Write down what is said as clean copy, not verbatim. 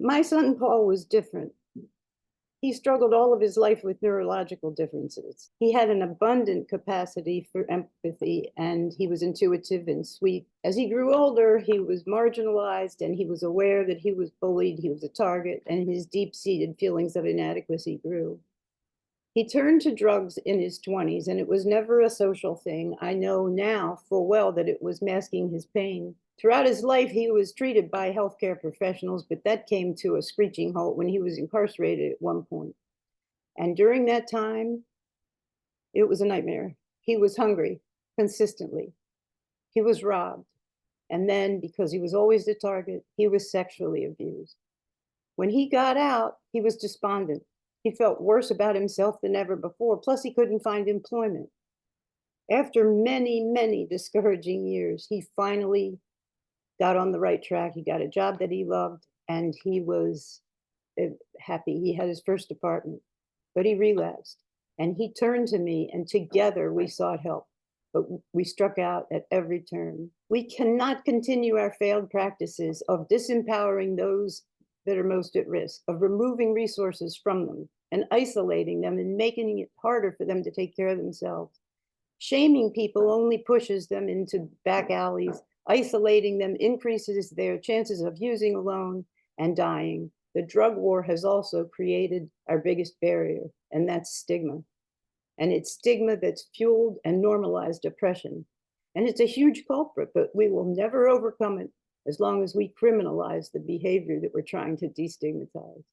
My son Paul was different. He struggled all of his life with neurological differences. He had an abundant capacity for empathy, and he was intuitive and sweet. As he grew older, he was marginalized, and he was aware that he was bullied, he was a target, and his deep-seated feelings of inadequacy grew. He turned to drugs in his 20s, and it was never a social thing. I know now full well that it was masking his pain. Throughout his life, he was treated by healthcare professionals, but that came to a screeching halt when he was incarcerated at one point. And during that time, it was a nightmare. He was hungry consistently. He was robbed. And then, because he was always the target, he was sexually abused. When he got out, he was despondent. He felt worse about himself than ever before. Plus, he couldn't find employment. After many, many discouraging years, he finally got on the right track. He got a job that he loved, and he was happy. He had his first apartment, but he relapsed. And he turned to me, and together we sought help. But we struck out at every turn. We cannot continue our failed practices of disempowering those that are most at risk, of removing resources from them and isolating them and making it harder for them to take care of themselves. Shaming people only pushes them into back alleys. Isolating them increases their chances of using alone and dying. The drug war has also created our biggest barrier, and that's stigma. And it's stigma that's fueled and normalized oppression. And it's a huge culprit, but we will never overcome it as long as we criminalize the behavior that we're trying to destigmatize.